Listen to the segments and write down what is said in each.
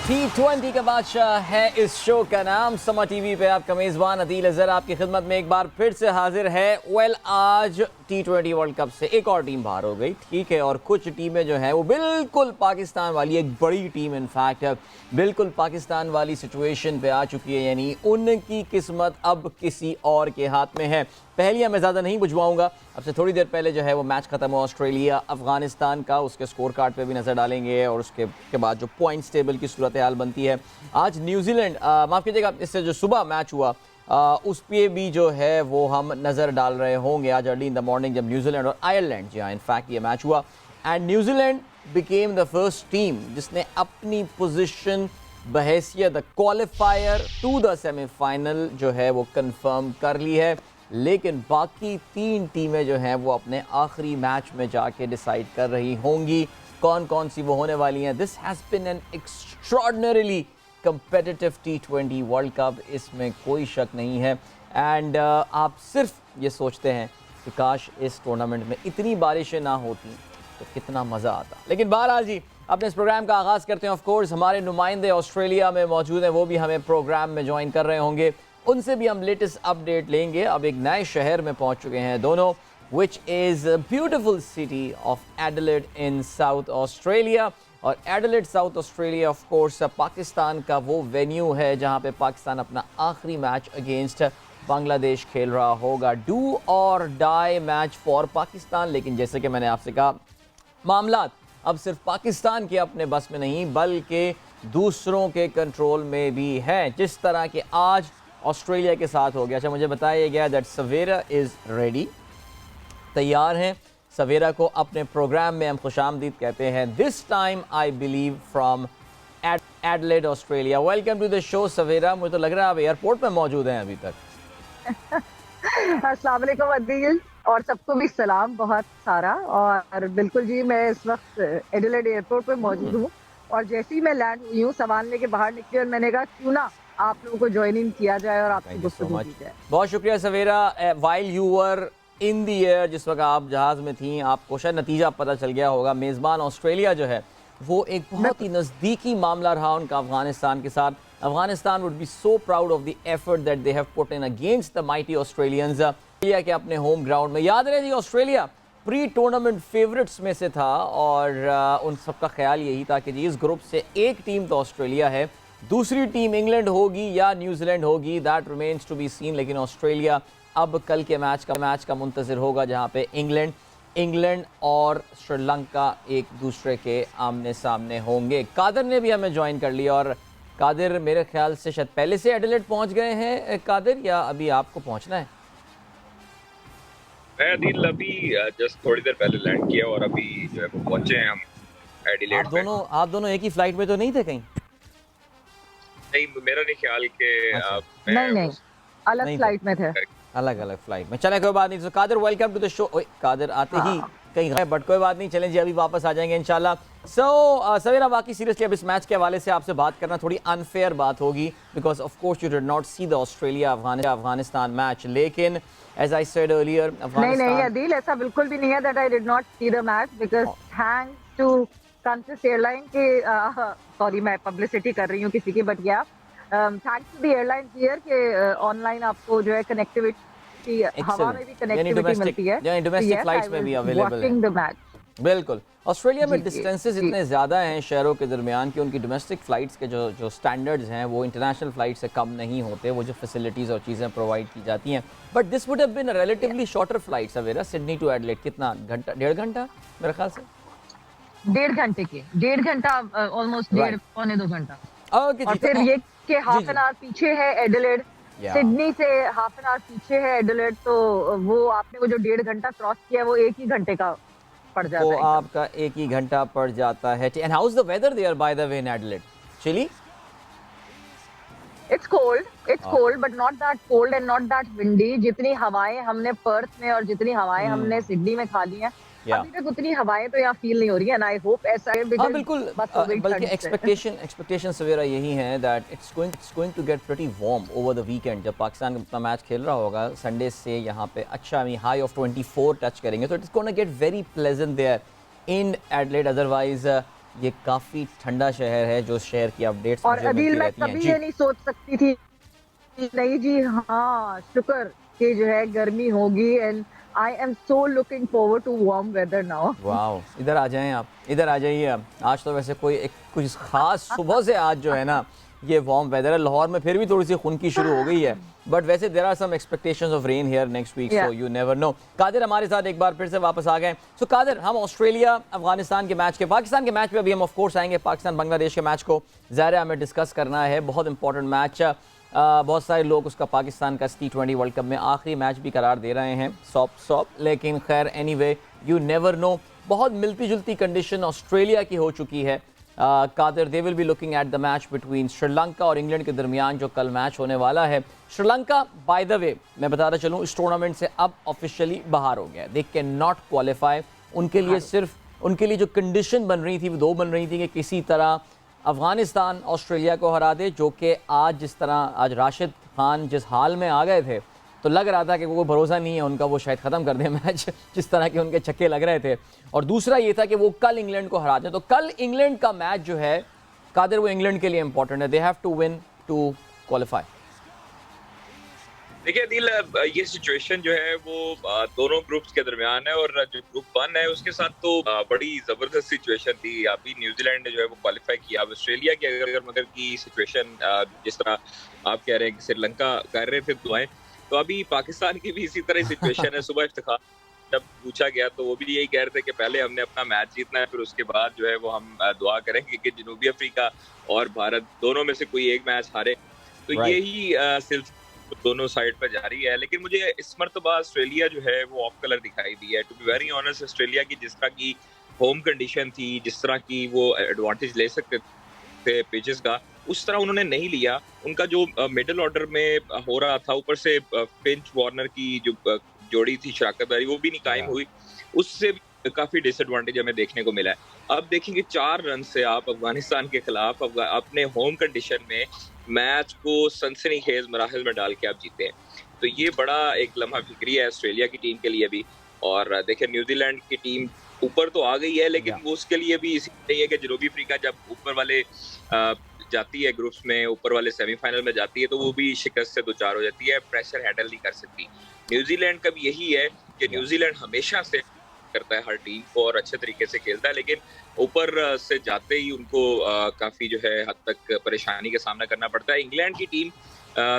T20 का बादशाह है इस शो का नाम। समा टीवी पे आपका मेज़बान अदील अज़हर आपकी खिदमत में एक बार फिर से हाजिर है। आज T20 वर्ल्ड कप से एक और टीम बाहर हो गई, ठीक है, और कुछ टीमें जो हैं वो बिल्कुल पाकिस्तान वाली, एक बड़ी टीम इनफैक्ट बिल्कुल पाकिस्तान वाली सिचुएशन पे आ चुकी है, यानी उनकी किस्मत अब किसी और के हाथ में है। पहलियाँ मैं ज़्यादा नहीं बुझवाऊंगा, अब से थोड़ी देर पहले जो है वो मैच ख़त्म हुआ ऑस्ट्रेलिया अफ़गानिस्तान का, उसके स्कोर कार्ड पे भी नज़र डालेंगे और उसके बाद जो पॉइंट्स टेबल की सूरत हाल बनती है। आज न्यूजीलैंड, माफ़ कीजिएगा, इससे जो सुबह मैच हुआ उस पर भी जो है वो हम नज़र डाल रहे होंगे आज अर्ली इन द मॉर्निंग, जब न्यूजीलैंड और आयरलैंड, जी हाँ इनफैक्ट ये मैच हुआ and New Zealand became the first team जिसने अपनी position बहैसियत qualifier two the semifinal जो है वो कंफर्म कर ली है। लेकिन बाकी तीन टीमें जो हैं वो अपने आखिरी मैच में जाके डिसाइड कर रही होंगी कौन कौन सी वो होने वाली हैं। This has been an extraordinarily competitive T20 world cup, इसमें कोई शक नहीं है। एंड आप सिर्फ ये सोचते हैं कि काश इस टूर्नामेंट में इतनी बारिशें ना होती तो कितना मज़ा आता। लेकिन बहरहाल जी, अपने इस प्रोग्राम का आगाज़ करते हैं। ऑफ कोर्स हमारे नुमाइंदे ऑस्ट्रेलिया में मौजूद हैं, वो भी हमें प्रोग्राम में ज्वाइन कर रहे होंगे, उनसे भी हम लेटेस्ट अपडेट लेंगे। अब एक नए शहर में पहुंच चुके हैं दोनों, which is beautiful city of Adelaide in South Australia. और Adelaide South Australia of course Pakistan का वो वेन्यू है जहां पे पाकिस्तान अपना आखिरी मैच अगेंस्ट बांग्लादेश खेल रहा होगा। डू और डाई मैच फॉर पाकिस्तान। लेकिन जैसे कि मैंने आपसे कहा, मामला अब सिर्फ पाकिस्तान के अपने बस में नहीं बल्कि दूसरों के कंट्रोल में भी है, जिस तरह के आज ऑस्ट्रेलिया के साथ हो गया। अच्छा, मुझे बताया गया दैट सवेरा इज़ रेडी, तैयार हैं। सवेरा को अपने प्रोग्राम में हम खुशामदीद कहते हैं, this time I believe from Adelaide Australia. Welcome to the show Savera. मुझे तो लग रहा है आप एयरपोर्ट में मौजूद हैं अभी तक। अस्सलाम वालेकुम अदील, और सबको भी सलाम बहुत सारा। और बिल्कुल जी, मैं इस वक्त एडिलेड एयरपोर्ट पे मौजूद हूँ और जैसे ही मैं लैंड हुई हूँ सामान लेके बाहर निकली और मैंने कहा क्यों ना आप लोगों को ज्वाइन इन किया जाए और आपसे गुफ्तगू की जाए। बहुत शुक्रिया Savera. While you were in the air, जिस वक्त आप जहाज़ में थी, आपको शायद नतीजा पता चल गया होगा। मेज़बान ऑस्ट्रेलिया जो है वो एक बहुत ही नज़दीकी मामला रहा उनका अफगानिस्तान के साथ। Afghanistan would be so proud of the effort that they have put in against the mighty Australians. Australia के अपने होम ग्राउंड में, याद रहे जी, ऑस्ट्रेलिया प्री टूर्नामेंट फेवरेट्स में से था और उन सबका ख्याल यही था कि जी इस ग्रुप से एक टीम तो ऑस्ट्रेलिया है, दूसरी टीम इंग्लैंड होगी या न्यूजीलैंड होगी, that remains to be seen. लेकिन ऑस्ट्रेलिया अब कल के मैच का मुंतज़िर होगा जहां पे इंग्लैंड और श्रीलंका एक दूसरे के आमने सामने होंगे। कादिर ने भी हमें ज्वाइन कर लिया और कादिर मेरे ख्याल से शायद पहले से एडिलेड पहुंच गए हैं कादिर, या अभी आपको पहुंचना है? मैं अदील अभी जस्ट थोड़ी देर पहले लैंड किया और अभी जो है वो पहुंचे हैं हम एडिलेड। आप दोनों एक ही फ्लाइट में तो नहीं थे कहीं? नहीं, मेरा नहीं ख्याल कि नहीं, अलग फ्लाइट में थे, अलग फ्लाइट में। चले, कोई बात नहीं। तो Qadir, welcome to the show. Qadir आते ही कहीं गए, बट कोई बात नहीं, चलें जी, अभी वापस आ जाएंगे इंशाल्लाह। सवेरा, बाकी सीरियसली अब इस मैच के हवाले से आपसे बात करना थोड़ी अनफेयर बात होगी, because of course you did not see the Australia Afghanistan match. लेकिन एज आई सेड अर्लियर, नहीं अदील, ऐसा बिल्कुल भी नहीं है that I did not see the match, because thanks to Qantas airline के, सॉरी मैं पब्लिसिटी कर रही हूँ किसी की, but yeah thanks to the airline here के ऑनलाइन आपको जो है कनेक्टिविटी, हवा में भी कनेक्टिविटी मिलती है, यानी डोमेस्टिक फ्लाइट्स में भी अवेलेबल है। बिल्कुल। ऑस्ट्रेलिया में डिस्टेंसेस इतने ज़्यादा हैं शहरों के दरमियान कि उनकी डोमेस्टिक फ़्लाइट्स के जो स्टैंडर्ड्स हैं वो इंटरनेशनल फ़्लाइट से कम नहीं होते, वो जो फैसिलिटीज़ और चीज़ें प्रोवाइड की जाती हैं। But this would have been a relatively shorter flight Savera, Sydney to Adelaide. कितना घंटा, 1.5 घंटा मेरे ख्याल से? 1.5 घंटा ऑलमोस्ट, 1.5-पौने 2 घंटा। ओके, और फिर ये कि हाफ एन आवर पीछे है एडिलेड, सिडनी से हाफ एन आवर पीछे है एडिलेड, तो वो आपने वो जो 1.5 घंटा क्रॉस किया वो 1 ही घंटे का पड़ जाता है। तो आपका 1 ही घंटा पड़ जाता है। And how is the weather there by the way in Adelaide? Chilly? It's cold but not that cold and not that windy. जितनी हवाएं हमने पर्थ में और जितनी हवाएं हमने सिडनी में खा ली हैं, अभी तक उतनी हवाएं तो यहाँ फील नहीं हो रही है। एंड आई होप ऐसा है, हाँ बिल्कुल, बल्कि एक्सपेक्टेशन सवेरा यही है that it's going to get pretty warm over the weekend. जब पाकिस्तान अपना मैच खेल रहा होगा संडे से यहाँ पे, अच्छा हाई ऑफ 24 टच करेंगे, तो it's gonna get very pleasant there in Adelaide. Otherwise ये काफ़ी ठंडा शहर है, जो शहर की अपडेट्स और मुझे अदील मिलती मैं रहती हैं। कभी जी ये नहीं सोच सकती थी नहीं जी, हाँ शुक्र कि जो है गर्मी होगी and I am so looking forward to warm weather now. वाह, इधर आ जाएं आप, इधर आ जाइए आप। आज तो वैसे कोई एक कुछ खास सुबह से आज जो है ना ये वार्म वेदर है। लाहौर में फिर भी थोड़ी सी खुनकी शुरू हो गई है, बट वैसे there are some expectations of rain here next week, so you never know. Qadir हमारे साथ एक बार फिर से वापस आ गए। सो कादिर, हम ऑस्ट्रेलिया अफगानिस्तान के मैच के, पाकिस्तान के मैच पे अभी हम ऑफ कोर्स आएंगे। पाकिस्तान बांग्लादेश के मैच को ज़ाहिर है हमें डिस्कस करना है, बहुत इंपॉर्टेंट मैच। बहुत सारे लोग उसका पाकिस्तान का T20 वर्ल्ड कप में आखिरी मैच भी करार दे रहे हैं, सॉप, लेकिन खैर एनीवे यू नेवर नो। बहुत मिलती जुलती कंडीशन ऑस्ट्रेलिया की हो चुकी है। Qadir, they will be looking at the match between Sri Lanka और इंग्लैंड के दरमियान जो कल मैच होने वाला है। श्रीलंका बाय द वे मैं बताना चलूँ इस टूर्नामेंट से अब ऑफिशियली बाहर हो गया, दे कैन नॉट क्वालिफाई। उनके लिए सिर्फ उनके लिए जो कंडीशन बन रही थी वो दो बन रही थी कि किसी तरह अफगानिस्तान ऑस्ट्रेलिया को हरा दे, जो कि आज जिस तरह आज राशिद खान जिस हाल में आ गए थे तो लग रहा था कि वो भरोसा नहीं है उनका, वो शायद ख़त्म कर दें मैच जिस तरह के उनके छक्के लग रहे थे। और दूसरा ये था कि वो कल इंग्लैंड को हरा दें। तो कल इंग्लैंड का मैच जो है कादिर, वो इंग्लैंड के लिए इंपॉर्टेंट है, they have to win to qualify. देखिए दिल, ये सिचुएशन जो है वो दोनों ग्रुप्स के दरमियान है, और जो ग्रुप 1 है उसके साथ तो बड़ी जबरदस्त सिचुएशन थी। अभी न्यूजीलैंड ने जो है वो क्वालिफाई किया। अब ऑस्ट्रेलिया की अगर मगर की सिचुएशन जिस तरह आप कह रहे हैं कि श्रीलंका कर रहे थे दुआएं, तो अभी पाकिस्तान की भी इसी तरह सिचुएशन है। सुबह इफ्तिखार जब पूछा गया तो वो भी यही कह रहे थे कि पहले हमने अपना मैच जीतना है, फिर उसके बाद जो है वो हम दुआ करेंगे कि जनूबी अफ्रीका और भारत दोनों में से कोई एक मैच हारे। तो यही सिलसिला दोनों साइड पर जारी है। लेकिन मुझे इस मरतबा ऑस्ट्रेलिया जो है वो ऑफ कलर दिखाई दी है। To be very honest, Australia की जिस तरह की होम कंडीशन थी, जिस तरह की वो एडवांटेज ले सकते थे पिचेस का, उस तरह उन्होंने नहीं लिया। उनका जो मिडिल ऑर्डर में हो रहा था, ऊपर से फिंच वार्नर की जो जोड़ी थी शराकतदारी, वो भी नहीं कायम हुई, उससे काफी डिसएडवांटेज हमें देखने को मिला है। अब देखेंगे 4 रन से आप अफगानिस्तान के खिलाफ अपने होम कंडीशन में मैच को सनसनीखेज मराहल में डाल के आप जीते हैं, तो ये बड़ा एक लम्हा फिक्री है ऑस्ट्रेलिया की टीम के लिए भी। और देखिए न्यूजीलैंड की टीम ऊपर तो आ गई है, लेकिन वो उसके लिए भी इसी नहीं है कि जनूबी अफ्रीका जब ऊपर वाले जाती है ग्रुप्स में, ऊपर वाले सेमीफाइनल में जाती है, तो वो भी शिकस्त से दो चार हो जाती है, प्रेशर हैंडल नहीं कर सकती। न्यूजीलैंड का भी यही है कि न्यूजीलैंड हमेशा से करता है हर टीम को और अच्छे तरीके से खेलता है, लेकिन ऊपर से जाते ही उनको काफी जो है हद तक परेशानी का सामना करना पड़ता है। इंग्लैंड की टीम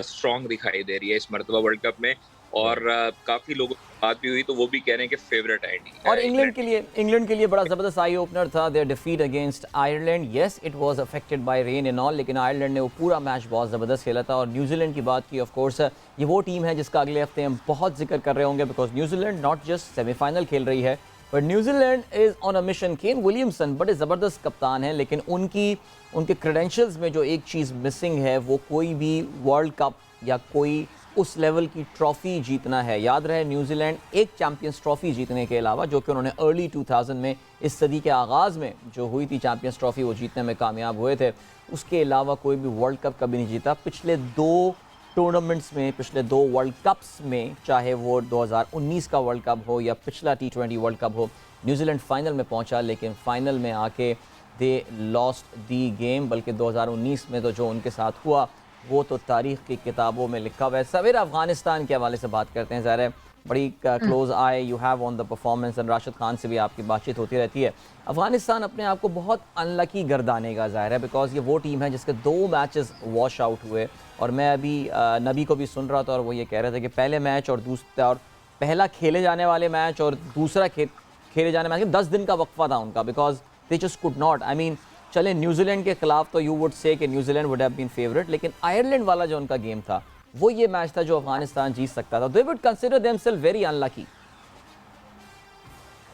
स्ट्रॉन्ग दिखाई दे रही है इस मरतबा वर्ल्ड कप में, और काफी लोगों की बात भी हुई तो वो भी कह रहे हैं कि फेवरेट है इंडिया। और इंग्लैंड के लिए बड़ा ज़बरदस्त आई ओपनर था their defeat against Ireland. Yes, it was affected by rain and all, लेकिन आयरलैंड ने वो पूरा मैच बहुत ज़बरदस्त खेला था। और न्यूजीलैंड की बात की, ऑफ कोर्स ये वो टीम है जिसका अगले हफ्ते हम बहुत जिक्र कर रहे होंगे, because New Zealand not just semifinal खेल रही है, but New Zealand is on a mission. Kane Williamson बड़े ज़बरदस्त कप्तान हैं, लेकिन उनके क्रेडेंशियल्स में जो एक चीज़ मिसिंग है, वो कोई भी वर्ल्ड कप या कोई उस लेवल की ट्रॉफ़ी जीतना है। याद रहे न्यूजीलैंड एक चैम्पियंस ट्रॉफ़ी जीतने के अलावा, जो कि उन्होंने अर्ली 2000 में इस सदी के आगाज़ में जो हुई थी चैम्पियंस ट्रॉफ़ी, वो जीतने में कामयाब हुए थे। उसके अलावा कोई भी वर्ल्ड कप कभी नहीं जीता। पिछले 2 टूर्नामेंट्स में, पिछले 2 वर्ल्ड कप्स में, चाहे वो 2019 का वर्ल्ड कप हो या पिछला T20 वर्ल्ड कप हो, न्यूजीलैंड फाइनल में पहुंचा, लेकिन फाइनल में आके दे लॉस्ट दी गेम। बल्कि 2019 में तो जो उनके साथ हुआ वो तो तारीख़ की किताबों में लिखा हुआ है। सवेरे अफगानिस्तान के हवाले से बात करते हैं। ज़ाहिर है बड़ी क्लोज आए you have on the performance, and Rashid Khan से भी आपकी बातचीत होती रहती है। अफगानिस्तान अपने आप को बहुत अनलकी गर्दानेगा, ज़ाहिर है, बिकॉज ये वो टीम है जिसके 2 मैचेस वॉश आउट हुए। और मैं अभी नबी को भी सुन रहा था और वो ये कह रहे थे कि पहले मैच और पहला खेले जाने वाले मैच और दूसरा खेले जाने मैच 10 दिन का वक्फा था उनका, because they just could not. I mean चले न्यूजीलैंड के खिलाफ तो यू वुड से कि New Zealand would have been favourite, लेकिन आयरलैंड वाला जो उनका गेम था वो ये मैच था जो अफगानिस्तान जीत सकता था। They would consider themselves very unlucky.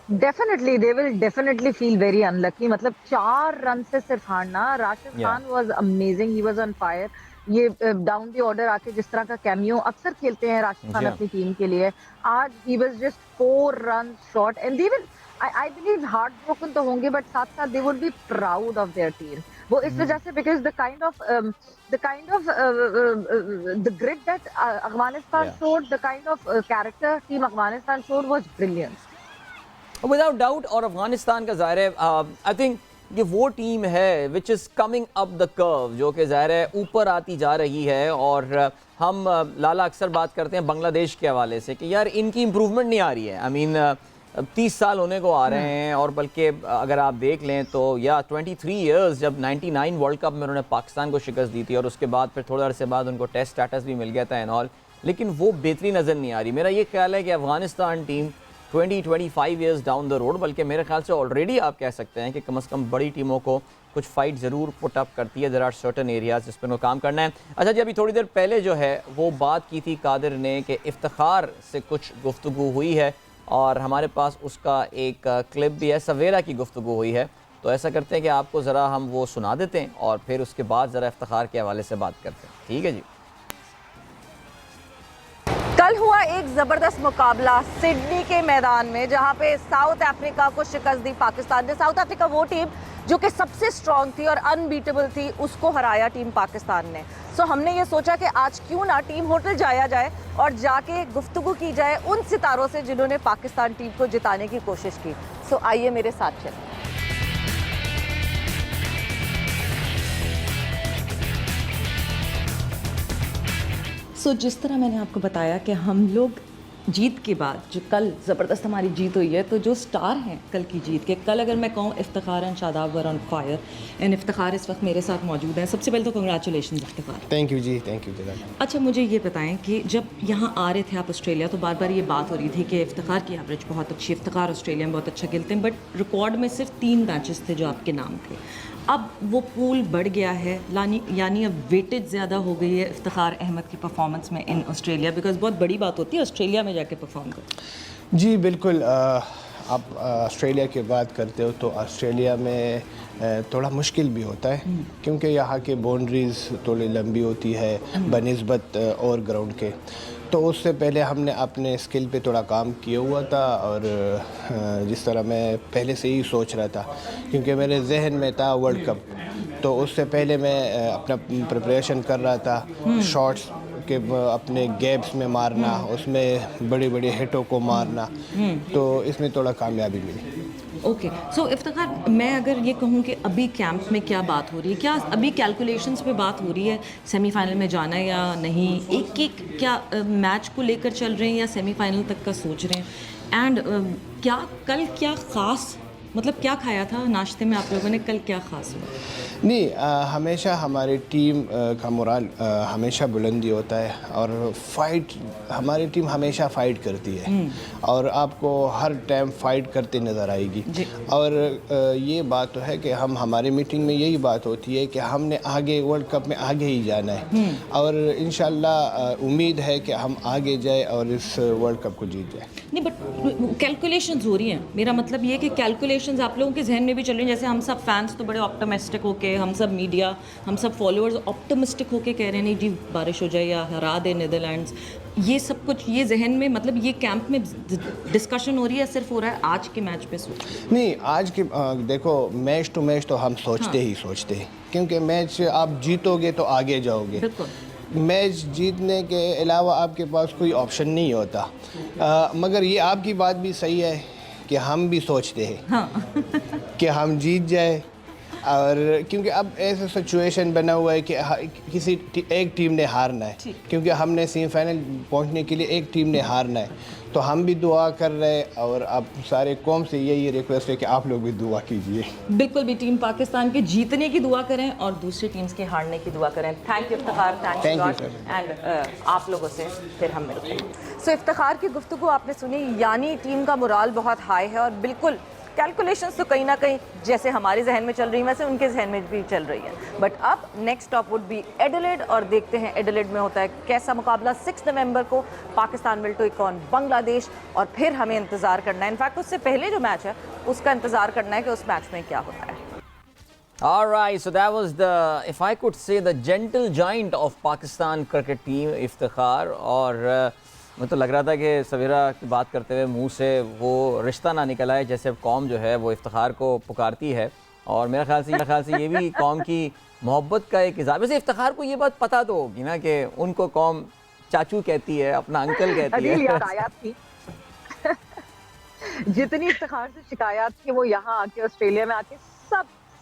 Definitely they will definitely feel very unlucky. मतलब 4 रन से सिर्फ हारना। Rashid Khan was amazing, he was on fire. ये डाउन द ऑर्डर आके जिस तरह का कैमियो अक्सर खेलते हैं राशिद खान अपनी टीम के लिए, आज he was just 4 run short and they will I believe heart broken तो होंगे, बट साथ साथ they would be proud of their team. वो इस वजह से because the kind of the grit that Afghanistan showed, the kind of character team Afghanistan showed was brilliant without doubt. और अफगानिस्तान का ज़ाहिर है आई थिंक ये वो टीम है which is coming up the curve, जो कि ज़ाहिर है ऊपर आती जा रही है। और हम लाला अक्सर बात करते हैं बांग्लादेश के हवाले से कि यार इनकी इम्प्रूवमेंट नहीं आ रही है। आई मीन 30 साल होने को आ रहे हैं, और बल्कि अगर आप देख लें तो या 23 ईयर्स, जब 99 वर्ल्ड कप में उन्होंने पाकिस्तान को शिकस्त दी थी और उसके बाद फिर थोड़े अरसे बाद उनको टेस्ट स्टेटस भी मिल गया था एंड ऑल, लेकिन वो बेहतरी नज़र नहीं आ रही। मेरा ये ख्याल है कि Afghanistan team 20-25 years down the road, बल्कि मेरे ख्याल से ऑलरेडी आप कह सकते हैं कि कम से कम बड़ी टीमों को कुछ फाइट ज़रूर पुट अप करती है। देयर आर सर्टन एरियाज जिस पर उनको काम करना है। अच्छा जी, अभी थोड़ी देर पहले जो है वो बात की थी कादिर ने कि इफ्तिखार से कुछ गुफ्तगू हुई है, और हमारे पास उसका एक क्लिप भी है, सवेरा की गुफ्तगू हुई है। तो ऐसा करते हैं कि आपको ज़रा हम वो सुना देते हैं और फिर उसके बाद ज़रा इफ्तिखार के हवाले से बात करते हैं। ठीक है जी। कल हुआ एक ज़बरदस्त मुकाबला सिडनी के मैदान में, जहां पे साउथ अफ्रीका को शिकस्त दी पाकिस्तान ने। साउथ अफ्रीका वो टीम जो कि सबसे स्ट्रॉन्ग थी और अनबीटेबल थी, उसको हराया टीम पाकिस्तान ने। सो हमने ये सोचा कि आज क्यों ना टीम होटल जाया जाए और जाके गुफ्तगू की जाए उन सितारों से जिन्होंने पाकिस्तान टीम को जिताने की कोशिश की। सो आइए मेरे साथ चलें। जिस तरह मैंने आपको बताया कि हम लोग जीत के बाद, जो कल ज़बरदस्त हमारी जीत हुई है, तो जो स्टार हैं कल की जीत के, कल अगर मैं कहूँ Iftikhar and Shadab were on fire, and Iftikhar इस वक्त मेरे साथ मौजूद हैं। सबसे पहले तो कंग्रेचुलेशन इफ्तिखार। थैंक यू जी, थैंक यू जी। अच्छा, मुझे ये बताएं कि जब यहाँ आ रहे थे आप ऑस्ट्रेलिया, तो बार बार ये बात हो रही थी कि इफ्तिखार की एवरेज बहुत अच्छी, इफ्तिखार ऑस्ट्रेलिया में बहुत अच्छा खेलते हैं, बट रिकॉर्ड में सिर्फ 3 मैचेस थे जो आपके नाम थे। अब वो पूल बढ़ गया है, यानी अब वेटेज ज़्यादा हो गई है इफ्तिखार अहमद की परफॉर्मेंस में इन ऑस्ट्रेलिया, बिकॉज बहुत बड़ी बात होती है ऑस्ट्रेलिया में जाके परफॉर्म कर। जी बिल्कुल। आप ऑस्ट्रेलिया की बात करते हो तो ऑस्ट्रेलिया में थोड़ा मुश्किल भी होता है, क्योंकि यहाँ के बाउंड्रीज़ थोड़ी लंबी होती है बनिस्बत और ग्राउंड के। तो उससे पहले हमने अपने स्किल पे थोड़ा काम किया हुआ था, और जिस तरह मैं पहले से ही सोच रहा था, क्योंकि मेरे जहन में था वर्ल्ड कप, तो उससे पहले मैं अपना प्रिपरेशन कर रहा था। शॉट्स के अपने गैप्स में मारना, उसमें बड़ी बड़ी हिटों को मारना, तो इसमें थोड़ा कामयाबी मिली। ओके, सो इफ्तिखार, मैं अगर ये कहूँ कि अभी कैंप में क्या बात हो रही है, क्या अभी कैलकुलेशंस पे बात हो रही है सेमीफाइनल में जाना है या नहीं? एक क्या मैच को लेकर चल रहे हैं या सेमीफाइनल तक का सोच रहे हैं? एंड क्या कल क्या ख़ास, मतलब क्या खाया था नाश्ते में आप लोगों ने, कल क्या ख़ास हुआ? नहीं, हमेशा हमारी टीम का मोराल हमेशा बुलंदी होता है, और फाइट, हमारी टीम हमेशा फ़ाइट करती है और आपको हर टाइम फ़ाइट करते नज़र आएगी। और ये बात तो है कि हमारी मीटिंग में यही बात होती है कि हमने आगे वर्ल्ड कप में आगे ही जाना है, और इंशाल्लाह उम्मीद है कि हम आगे जाए और इस वर्ल्ड कप को जीत जाए। नहीं, बट कैलकुलेशंस हो रही हैं, मेरा मतलब ये है कि कैलकुलेशंस आप लोगों के जहन में भी चल रही हैं। जैसे हम सब फैंस तो बड़े ऑप्टिमिस्टिक होके, हम सब मीडिया, हम सब फॉलोअर्स ऑप्टिमिस्टिक होके कह रहे हैं नहीं जी बारिश हो जाए या हरा दे नीदरलैंड्स, ये सब कुछ ये जहन में, मतलब ये कैंप में डिस्कशन हो रही है, सिर्फ हो रहा है आज के मैच पे सोच? नहीं, आज के देखो, मैच टू मैच तो हम सोचते ही सोचते हैं, क्योंकि मैच आप जीतोगे तो आगे जाओगे। बिल्कुल। मैच जीतने के अलावा आपके पास कोई ऑप्शन नहीं होता। मगर ये आपकी बात भी सही है कि हम भी सोचते हैं कि हम जीत जाए, और क्योंकि अब ऐसा सिचुएशन बना हुआ है कि किसी एक टीम ने हारना है, क्योंकि हमने सेमीफाइनल पहुंचने के लिए एक टीम ने हारना है। तो हम भी दुआ कर रहे हैं, और अब सारे कौम से यही रिक्वेस्ट है कि आप लोग भी दुआ कीजिए। बिल्कुल भी, टीम पाकिस्तान के जीतने की दुआ करें और दूसरी टीम्स के हारने की दुआ करें। Thank you Iftikhar, thank you and आप लोगों से फिर हम मिलते हैं। सो इफ्तिखार की गुफ्तगू आपने सुनी, यानी टीम का मोराल बहुत हाई है, और बिल्कुल कैलकुलेशंस तो कहीं ना कहीं जैसे हमारे जहन में चल रही हैं वैसे उनके जहन में भी चल रही है। बट अब next stop would be Adelaide, और देखते हैं एडिलेड में होता है कैसा मुकाबला। 6 नवंबर को Pakistan will take on Bangladesh, और फिर हमें इंतज़ार करना है, इनफैक्ट उससे पहले जो मैच है उसका इंतज़ार करना है कि उस मैच में क्या होता है। Alright, so that was the, if I could say, the gentle giant of Pakistan cricket team, Iftikhar. और मैं तो लग रहा था कि सवेरा की बात करते हुए मुंह से वो रिश्ता ना निकल आए, जैसे कौम जो है वो इफ्तिखार को पुकारती है, और मेरे ख्याल से ये भी कौम की मोहब्बत का एक इज़हार। वैसे इफ्तिखार को ये बात पता तो होगी ना कि उनको कौम चाचू कहती है, अपना अंकल कहती है। याद आया थी जितनी इफ्तिखार से शिकायत थी वो यहाँ आके ऑस्ट्रेलिया में आके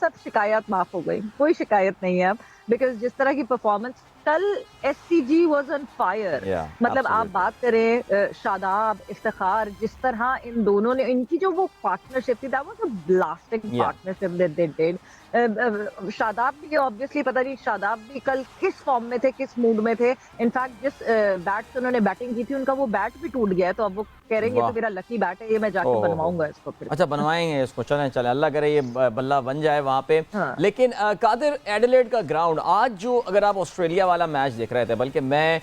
सब शिकायत माफ हो गई, कोई शिकायत नहीं है अब, बिकॉज जिस तरह की परफॉर्मेंस कल एससीजी वाज ऑन फायर। मतलब आप बात करें शादाब, इफ्तिखार, जिस तरह इन दोनों ने, इनकी जो वो पार्टनरशिप थी, that was a blasting partnership that they did. Shadab भी ऑब्वियसली, पता नहीं शादाब भी कल किस फॉर्म में थे, किस मूड में थे। इनफैक्ट जिस बैट से उन्होंने बैटिंग की थी, उनका वो बैट भी टूट गया है, तो अब वो कह रहे हैं ये तो मेरा लकी बैट है, ये मैं जाके बनवाऊंगा इसको फिर। अच्छा, बनवाएंगे इसको, चलें चलें, अल्लाह करे ये बल्ला बन जाए वहाँ पे। लेकिन कादिर, एडिलेड का ग्राउंड आज जो, अगर आप ऑस्ट्रेलिया वाला मैच देख रहे थे, बल्कि मैं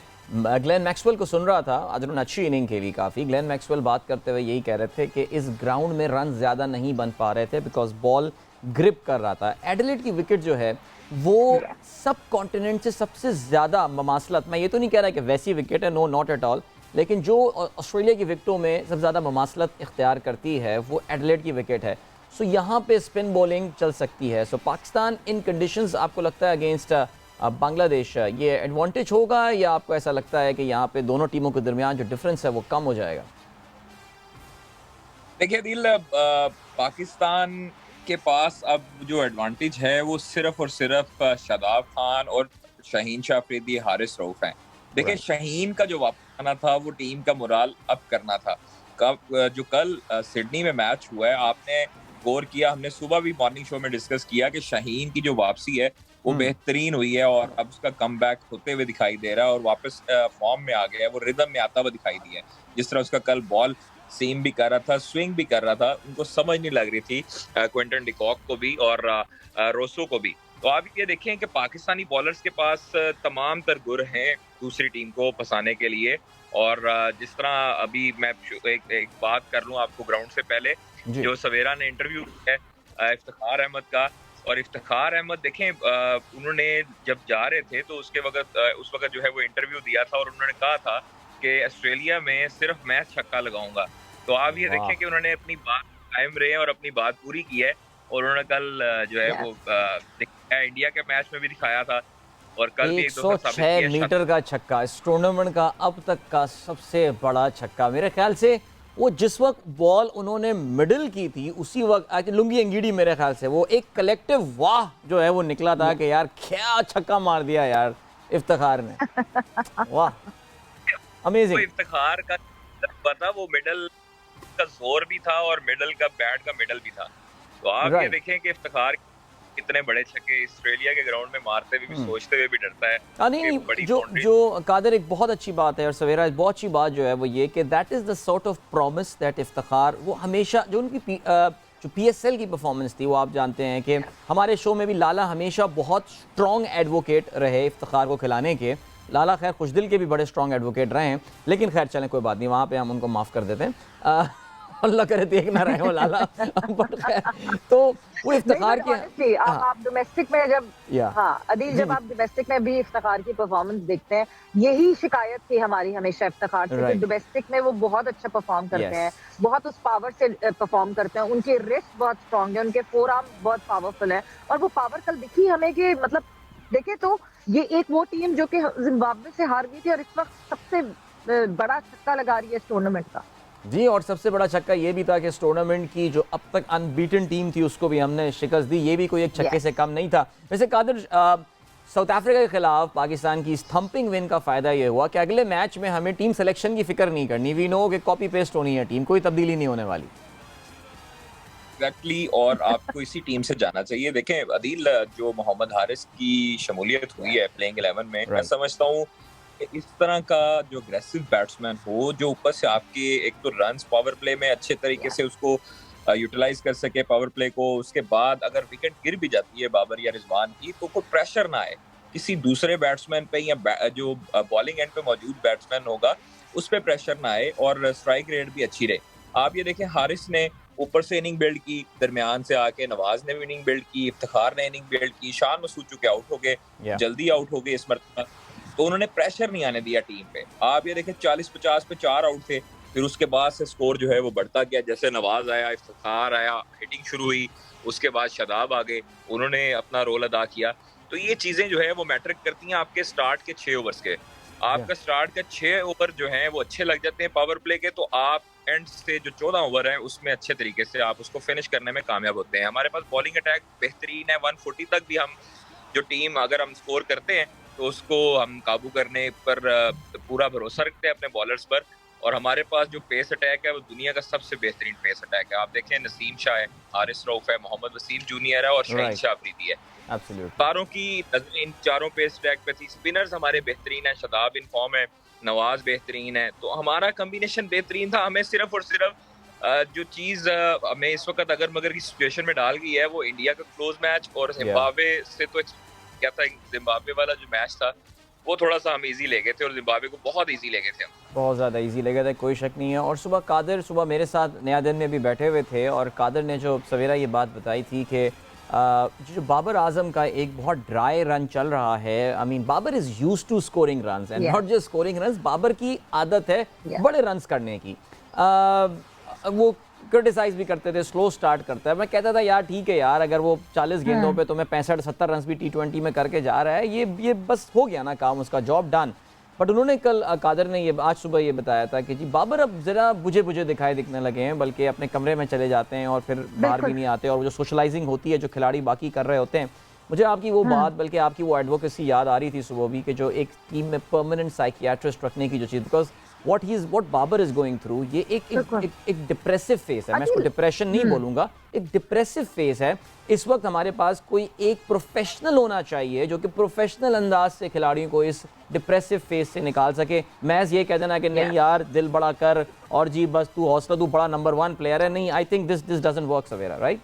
ग्लेन मैक्सवेल को सुन रहा था, आज उन्होंने अच्छी इनिंग खेली काफ़ी। ग्लेन मैक्सवेल बात करते हुए यही कह रहे थे कि इस ग्राउंड में रन ज़्यादा नहीं बन पा रहे थे बिकॉज बॉल ग्रिप कर रहा था। एडिलेड की विकेट जो है वो सब कॉन्टिनेंट से सबसे ज़्यादा ममासलत, मैं ये तो नहीं कह रहा कि वैसी विकेट है, नो नॉट एट ऑल, लेकिन जो ऑस्ट्रेलिया की विकेटों में सबसे ज़्यादा ममासलत इख्तियार करती है वो एडिलेड की विकेट है। सो यहाँ पे स्पिन बॉलिंग चल सकती है। सो पाकिस्तान इन कंडीशंस, आपको लगता है अगेंस्ट बांग्लादेश ये एडवांटेज होगा, या आपको ऐसा लगता है कि यहाँ पे दोनों टीमों के दरमियान जो डिफरेंस है वो कम हो जाएगा? देखिए दिल, पाकिस्तान के पास अब जो एडवांटेज है वो सिर्फ और सिर्फ शादाब खान और शाहीन शाह अफरीदी, हारिस रऊफ हैं। देखिए शाहीन का जो वापस आना था वो टीम का मोराल अप करना था। जो कल सिडनी में मैच हुआ है, आपने गौर किया, हमने सुबह भी मॉर्निंग शो में डिस्कस किया कि शाहीन की जो वापसी है वो बेहतरीन हुई है और अब उसका कमबैक होते हुए दिखाई दे रहा है और वापस फॉर्म में आ गया है, वो रिदम में आता हुआ दिखाई दिया है। जिस तरह उसका कल बॉल सीम भी कर रहा था, स्विंग भी कर रहा था, उनको समझ नहीं लग रही थी क्विंटन डिकॉक को भी और रोसो को भी। तो आप ये देखें कि पाकिस्तानी बॉलर्स के पास तमाम तर गुर हैं दूसरी टीम को फंसाने के लिए। और जिस तरह अभी मैं एक बात कर लूं आपको ग्राउंड से पहले, जो सवेरा ने इंटरव्यू किया है इफ्तिखार अहमद का, और इफ्तिखार अहमद देखें उन्होंने जब जा रहे थे तो उस वक्त जो है वो इंटरव्यू दिया था और उन्होंने कहा था कि ऑस्ट्रेलिया में सिर्फ मैं छक्का लगाऊंगा। तो आप ये देखें कि उन्होंने अपनी बात कायम रहे और अपनी बात पूरी की है। और उन्होंने कल जो है वो इंडिया के मैच में भी दिखाया था और कल भी 106 मीटर का छक्का, इस टूर्नामेंट का अब तक का सबसे बड़ा छक्का मेरे ख्याल से। वो जिस वक्त बॉल उन्होंने मिडिल की थी उसी वक्त लुंगी अंगीडी, मेरे ख्याल से वो एक कलेक्टिव वाह जो है वो निकला था कि यार क्या छक्का मार दिया यार इफ्तिखार ने, वाह अमेजिंग। इफ्तिखार का पता, वो मिडल का जोर भी था और मिडल का बैट का मिडल भी था। तो आप ये देखें कि इफ्तिखार कितने बड़े छक्के ऑस्ट्रेलिया के ग्राउंड में मारते हुए भी, सोचते हुए भी डरता है। नहीं, जो कादिर एक बहुत अच्छी बात है और सवेरा बहुत अच्छी बात जो है वो ये कि that is the sort of promise that Iftikhar, वो हमेशा जो उनकी जो पीएसएल की परफॉर्मेंस थी, वो आप जानते हैं कि हमारे शो में भी लाला हमेशा बहुत स्ट्रॉन्ग एडवोकेट रहे इफ्तिखार को खिलाने के। लाला खैर खुशदिल के भी बड़े स्ट्रॉन्ग एडवोकेट रहे हैं, लेकिन खैर चलें कोई बात नहीं, वहाँ पे हम उनको माफ़ कर देते हैं। अल्लाह करे देख ना रहे हो लाला। बट तो वो इफ्तिखार के आप डोमेस्टिक में जब अदील, जब आप डोमेस्टिक में भी इफ्तिखार की परफॉर्मेंस देखते हैं, यही शिकायत थी हमारी हमेशा इफ्तिखार से कि डोमेस्टिक में वो बहुत अच्छा परफॉर्म करते हैं, बहुत उस पावर से परफॉर्म करते हैं, उनके रिस्ट बहुत स्ट्रॉन्ग है, उनके फोर आर्म बहुत पावरफुल है और वो पावर कल दिखी हमें कि मतलब देखे तो ये एक वो टीम जो कि जिम्बाब्वे से हार गई थी और इस वक्त सबसे बड़ा छक्का लगा रही है इस टूर्नामेंट का। जी, और सबसे बड़ा छक्का ये भी था कि इस टूर्नामेंट की जो अब तक अनबीटन टीम थी उसको भी हमने शिकस्त दी, ये भी कोई एक छक्के से कम नहीं था। वैसे कादिर, साउथ अफ्रीका के खिलाफ पाकिस्तान की इस थंपिंग विन का फ़ायदा ये हुआ कि अगले मैच में हमें टीम सिलेक्शन की फिक्र नहीं करनी, वी नो कि कॉपी पेस्ट होनी है टीम, कोई तब्दीली नहीं होने वाली। एग्जैक्टली, और आपको इसी टीम से जाना चाहिए। देखें अदील, जो मोहम्मद हारिस की शमूलियत हुई है प्लेइंग 11 में, मैं समझता हूँ इस तरह का जो अग्रेसिव बैट्समैन हो, जो ऊपर से आपके एक तो रन्स पावर प्ले में अच्छे तरीके से उसको यूटिलाइज कर सके पावर प्ले को, उसके बाद अगर विकेट गिर भी जाती है बाबर या रिजवान की तो कोई प्रेशर ना आए किसी दूसरे बैट्समैन पे, या जो बॉलिंग एंड पे मौजूद बैट्समैन होगा उस पर प्रेशर ना आए और स्ट्राइक रेट भी अच्छी रहे। आप ये देखें, हारिस ने ऊपर से इनिंग बिल्ड की, दरमियान से आके नवाज ने भी इनिंग बिल्ड की, इफ्तिखार ने इनिंग बिल्ड की, शान मसूद चुके आउट हो गए, जल्दी आउट हो गए इस मरतबा, तो उन्होंने प्रेशर नहीं आने दिया टीम पे। आप ये देखें 40-50 पे 4 आउट थे, फिर उसके बाद से स्कोर जो है वो बढ़ता गया। जैसे नवाज आया, इफ्तिखार आया, हिटिंग शुरू हुई, उसके बाद शादाब आ गए, उन्होंने अपना रोल अदा किया। तो ये चीजें जो है वो मैटर करती हैं आपके स्टार्ट के 6 ओवर्स के। आपका स्टार्ट के 6 ओवर जो हैं वो अच्छे लग जाते हैं पावर प्ले के, तो आप एंड से जो 14 ओवर है उसमें अच्छे तरीके से आप उसको फिनिश करने में कामयाब होते हैं। हमारे पास बॉलिंग अटैक बेहतरीन है, 140 तक भी हम जो टीम अगर हम स्कोर करते हैं तो उसको हम काबू करने पर पूरा भरोसा रखते हैं अपने बॉलर्स पर। और हमारे पास जो पेस अटैक है वो दुनिया का सबसे बेहतरीन पेस अटैक है। आप देखें नसीम शाह है, हारिस रऊफ है, मोहम्मद वसीम जूनियर है और शाहीन शाह अफरीदी है। चारों की नजर इन चारों पेस अटैक पे थी। स्पिनर्स हमारे बेहतरीन है, शदाब इन फॉर्म है, नवाज बेहतरीन है, तो हमारा कम्बिनेशन बेहतरीन था। हमें सिर्फ और सिर्फ जो चीज़ हमें इस वक्त अगर मगर की सिचुएशन में डाल गई है वो इंडिया का क्लोज मैच और जिम्बाब्वे से तो क्या था, जिम्बाब्वे वाला जो मैच था वो थोड़ा सा हम इजी ले गए थे और जिम्बाब्वे को बहुत इजी ले गए थे, बहुत ज़्यादा इजी ले गए थे, कोई शक नहीं है। और सुबह मेरे साथ नया दिन में भी बैठे हुए थे और कादर ने जो सवेरा ये बात बताई थी कि जो बाबर आजम का एक बहुत ड्राई रन चल रहा है, I mean Babar is used to scoring runs and not just scoring runs, Babar की आदत है बड़े रन्स करने की। वो क्रिटिसाइज भी करते थे, स्लो स्टार्ट करता है। मैं कहता था यार ठीक है यार, अगर वो 40 गेंदों पे तो मैं 65-70 रन भी T20 में करके जा रहा है, ये बस हो गया ना काम, उसका जॉब डन। बट उन्होंने कल कादर ने ये आज सुबह ये बताया था कि जी बाबर अब ज़रा बुझे दिखने लगे हैं, बल्कि अपने कमरे में चले जाते हैं और फिर बाहर भी नहीं आते। और वो जो सोशलाइजिंग होती है जो खिलाड़ी बाकी कर रहे होते हैं, मुझे आपकी वो बात बल्कि आपकी वो एडवोकेसी याद आ रही थी सुबह भी कि जो एक टीम में परमानेंट साइकियाट्रिस्ट रखने की जो चीज़, because what Babar is going through, ये एक डिप्रेसिव फेस है। मैं इसको डिप्रेशन नहीं बोलूंगा, एक डिप्रेसिव फेस है। इस वक्त हमारे पास कोई एक प्रोफेशनल होना चाहिए जो कि प्रोफेशनल अंदाज से खिलाड़ियों को इस डिप्रेसिव फेस से निकाल सके। महज ये कह देना कि नहीं यार दिल बड़ा कर और जी बस तू हौसला, तू बड़ा नंबर 1 प्लेयर है, नहीं, I think this doesn't work Savera, right?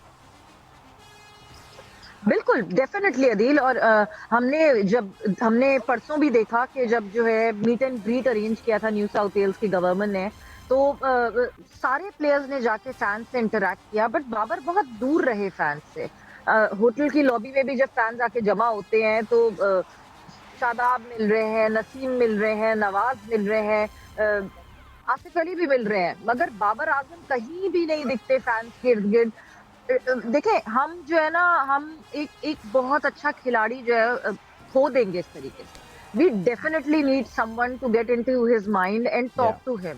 बिल्कुल, डेफिनेटली अदील। और हमने परसों भी देखा कि जब जो है मीट एंड ग्रीट अरेंज किया था न्यू साउथ वेल्स की गवर्नमेंट ने, तो सारे प्लेयर्स ने जाके फैंस से इंटरेक्ट किया, बट बाबर बहुत दूर रहे फैंस से। होटल की लॉबी में भी जब फैंस आके जमा होते हैं तो शादाब मिल रहे हैं, नसीम मिल रहे हैं, नवाज मिल रहे हैं, आसिफ अली भी मिल रहे हैं, मगर बाबर आजम कहीं भी नहीं दिखते फैंस के इर्द गिर्द। देखें, हम जो है ना, हम एक बहुत अच्छा खिलाड़ी जो है खो देंगे इस तरीके से। We definitely need someone to get into his mind and talk to him.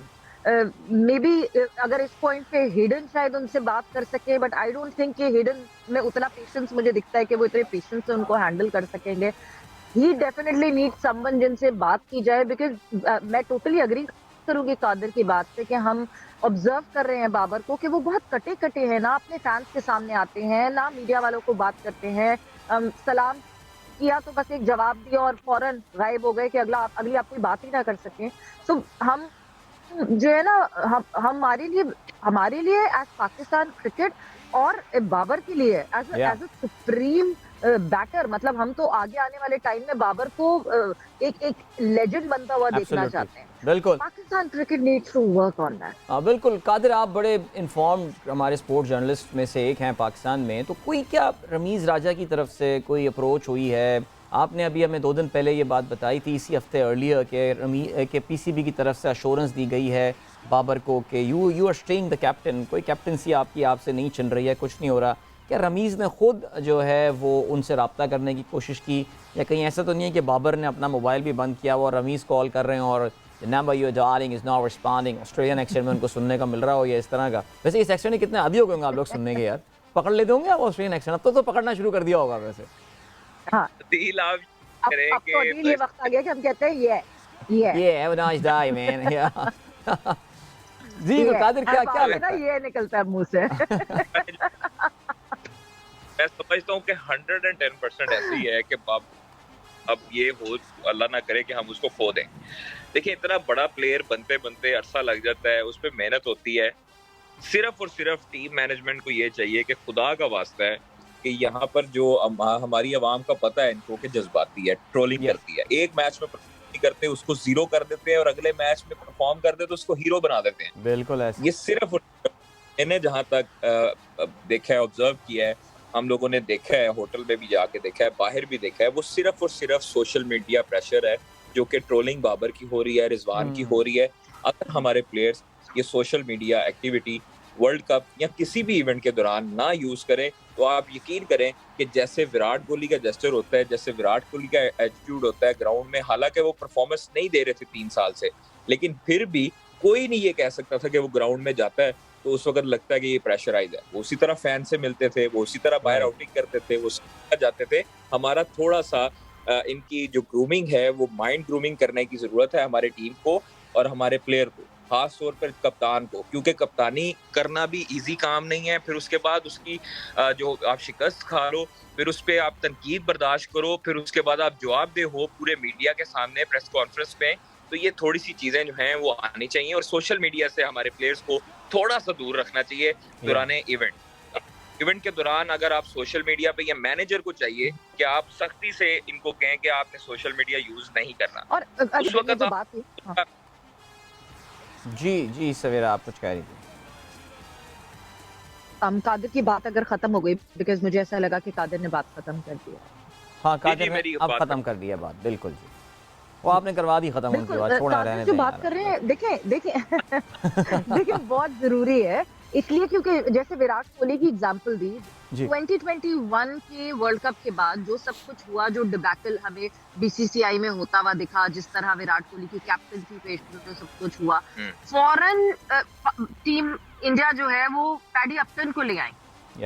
Maybe अगर इस पॉइंट पे हिडन शायद उनसे बात कर सके, बट आई डोंट थिंक कि हिडन में उतना पेशेंस मुझे दिखता है कि वो इतने पेशेंस से उनको हैंडल कर सकेंगे। ही डेफिनेटली नीड समवन जिनसे बात की जाए, बिकॉज मैं टोटली अग्री करूंगी कादर की बात से कि हम ऑब्जर्व कर रहे हैं बाबर को कि वो बहुत कटे हैं ना, अपने फैंस के सामने आते हैं ना, मीडिया वालों को बात करते हैं। सलाम किया तो बस एक जवाब दिया और फौरन गायब हो गए कि अगली आप कोई बात ही ना कर सकें। सो हम जो है ना, हमारे लिए एज पाकिस्तान क्रिकेट और बाबर के लिए एज अ सुप्रीम बैटर, मतलब हम तो आगे आने वाले टाइम में बाबर को एक लेजेंड बनता हुआ देखना चाहते हैं। बिल्कुल, Pakistan cricket needs to work on that. बिल्कुल कादिर, आप बड़े इन्फॉर्म्ड हमारे स्पोर्ट्स जर्नलिस्ट में से एक हैं पाकिस्तान में, तो कोई क्या रमीज़ राजा की तरफ से कोई अप्रोच हुई है? आपने अभी हमें 2 दिन पहले ये बात बताई थी, इसी हफ्ते अर्लियर के PCB की तरफ से अश्योरेंस दी गई है बाबर को कि you are staying the captain, कोई कैप्टनसी आपसे नहीं छिन रही है, कुछ नहीं हो रहा। क्या रमीज़ ने खुद जो है वो उनसे रब्ता करने की कोशिश की, या कहीं ऐसा तो नहीं है कि बाबर ने अपना मोबाइल भी बंद किया हुआ और रमीज़ कॉल कर रहे हैं और number you darling is not responding, Australian accent में उनको सुनने का मिल रहा हो या इस तरह का? वैसे इस एक्सेंट में कितने आदी हो गए होंगे आप लोग सुनने के यार, पकड़ लेते होंगे आप ऑस्ट्रेलियन एक्सेंट? अब तो पकड़ना शुरू कर दिया होगा वैसे। हाँ, अब तो ये वक्त आ गया कि हम कहते हैं ये have a nice day man। जी तो कादिर क्या लगता है? ये निकलता है मुंह से। मैं समझता हूँ कि 110% ऐसी है कि अब ये हो, अल्लाह ना करे कि हम उसको खो दें। देखिए, इतना बड़ा प्लेयर बनते बनते अरसा लग जाता है, उस पर मेहनत होती है। सिर्फ और सिर्फ टीम मैनेजमेंट को ये चाहिए कि खुदा का वास्ता है कि यहाँ पर जो हमारी आवाम का पता है इनको कि जज्बाती है, ट्रोलिंग करती है, एक मैच में नहीं करते उसको 0 कर देते हैं और अगले मैच में परफॉर्म करते तो उसको हीरो बना देते हैं। बिल्कुल ऐसे। ये सिर्फ मैंने जहाँ तक देखा है, ऑब्जर्व किया है, हम लोगों ने देखा है, होटल में भी जाके देखा है, बाहर भी देखा है, वो सिर्फ और सिर्फ सोशल मीडिया प्रेशर है जो कि ट्रोलिंग बाबर की हो रही है, रिजवान की हो रही है। अगर हमारे प्लेयर्स ये social media activity world cup या किसी भी इवेंट के दौरान ना यूज करें तो आप यकीन करें कि जैसे विराट कोहली का जेस्चर होता है, जैसे विराट कोहली का एटीट्यूड होता है ग्राउंड में, हालांकि वो परफॉर्मेंस नहीं दे रहे थे 3 साल से, लेकिन फिर भी कोई नहीं ये कह सकता था कि वो ग्राउंड में जाता है तो उस वक्त लगता है कि ये प्रेशराइज है। वो उसी तरह फैन से मिलते थे, वो उसी तरह बाहर आउटिंग करते थे, वो जाते थे। हमारा थोड़ा सा इनकी जो ग्रूमिंग है वो माइंड ग्रूमिंग करने की जरूरत है हमारे टीम को और हमारे प्लेयर को, खास तौर पर कप्तान को, क्योंकि कप्तानी करना भी इजी काम नहीं है। फिर उसके बाद उसकी जो आप शिकस्त खा लो, फिर उस पर आप तनकीद बर्दाश्त करो, फिर उसके बाद आप जवाबदेह हो पूरे मीडिया के सामने प्रेस कॉन्फ्रेंस में। तो ये थोड़ी सी चीजें जो हैं वो आनी चाहिए और सोशल मीडिया से हमारे प्लेयर्स को थोड़ा सा दूर रखना चाहिए दौरान इवेंट के दौरान। अगर आप सोशल मीडिया पे, या मैनेजर को चाहिए कि आप सख्ती से इनको कहें कि आपने सोशल मीडिया यूज नहीं करना। और उस वक्त बात जी सवेरा, आप कुछ कह रही थी। कादिर की बात अगर खत्म हो गई, बिकॉज मुझे ऐसा लगा कि कादिर ने बात खत्म कर दिया। हाँ, कादिर ने अब खत्म कर दिया बात, बिल्कुल जी, वो आपने करवा दी खत्म उनकी बात, छोड़ा रहने जो बात कर रहे हैं, देखें बहुत जरूरी है, इसलिए क्योंकि जैसे विराट कोहली की एग्जांपल दी, 2021 के वर्ल्ड कप के बाद जो सब कुछ हुआ, जो डिबैकल हमें बीसीसीआई में होता हुआ दिखा, जिस तरह विराट कोहली की कैप्टनसी पे जो सब कुछ हुआ, फॉरेन टीम इंडिया जो है वो पैडी अपटन को ले आई।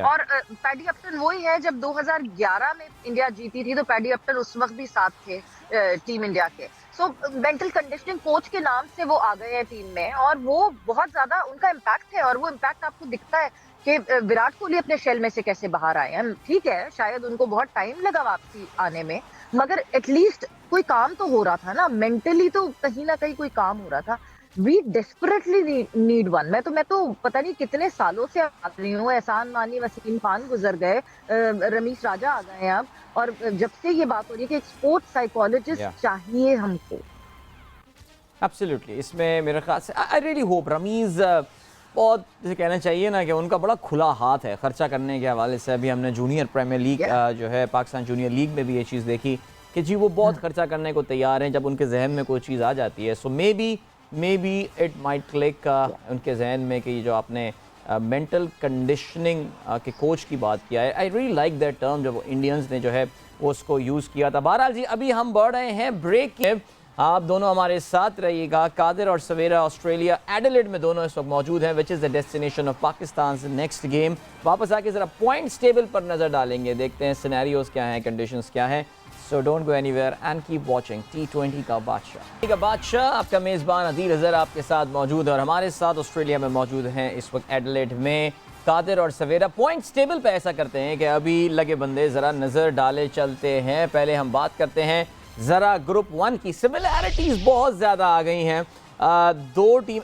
और पैडी अपटन वही है, जब 2011 में इंडिया जीती थी तो पैडी अपटन उस वक्त भी साथ थे टीम इंडिया के। सो मेंटल कंडीशनिंग कोच के नाम से वो आ गए हैं टीम में, और वो बहुत ज्यादा उनका इम्पैक्ट है, और वो इम्पैक्ट आपको दिखता है कि विराट कोहली अपने शेल में से कैसे बाहर आए हैं। ठीक है, शायद उनको बहुत टाइम लगा वापसी आने में, मगर एटलीस्ट कोई काम तो हो रहा था ना, मेंटली तो कहीं ना कहीं कोई काम हो रहा था। We desperately need one. मैं तो पता नहीं कितने सालों से आ रही हूँ, एहसान मानी, वसीम खान गुजर गए, रमीश राजा आ गए अब, और जब से ये बात हो रही है कि एक स्पोर्ट्स साइकोलॉजिस्ट चाहिए हमको। एब्सोल्युटली, इसमें मेरे ख्याल से आई रियली होप रमीज बहुत जैसे कहना चाहिए ना कि उनका बड़ा खुला हाथ है खर्चा करने के हवाले से। अभी हमने जूनियर प्रीमियर लीग जो है पाकिस्तान जूनियर लीग में भी ये चीज़ देखी कि जी वो बहुत खर्चा करने को तैयार हैं जब उनके जहन में कोई चीज़ आ जाती है। So maybe it might click उनके जहन में कि जो आपने मेंटल कंडीशनिंग के कोच की बात किया है, I really like that term, जब इंडियंस ने जो है वो उसको यूज़ किया था। बहरहाल जी, अभी हम बढ़ रहे हैं ब्रेक में, आप दोनों हमारे साथ रहिएगा। कादिर और सवेरा ऑस्ट्रेलिया एडिलेड में दोनों इस वक्त मौजूद हैं, which is the destination of Pakistan next game. वापस आके ज़रा पॉइंट्स टेबल पर नज़र डालेंगे, देखते हैं सिनेरियोज क्या हैं, कंडीशंस क्या हैं। So don't go anywhere and keep watching T20 का बादशाह। आपका मेज़बान अदील अज़हर आपके साथ मौजूद है, और हमारे साथ ऑस्ट्रेलिया में मौजूद हैं इस वक्त एडिलेड में कादिर और सवेरा। पॉइंट्स टेबल पे ऐसा करते हैं कि अभी लगे बंदे ज़रा नज़र डाले चलते हैं। पहले हम बात करते हैं ज़रा ग्रुप 1 की। सिमिलैरिटीज़ बहुत ज़्यादा आ गई हैं, दो टीम,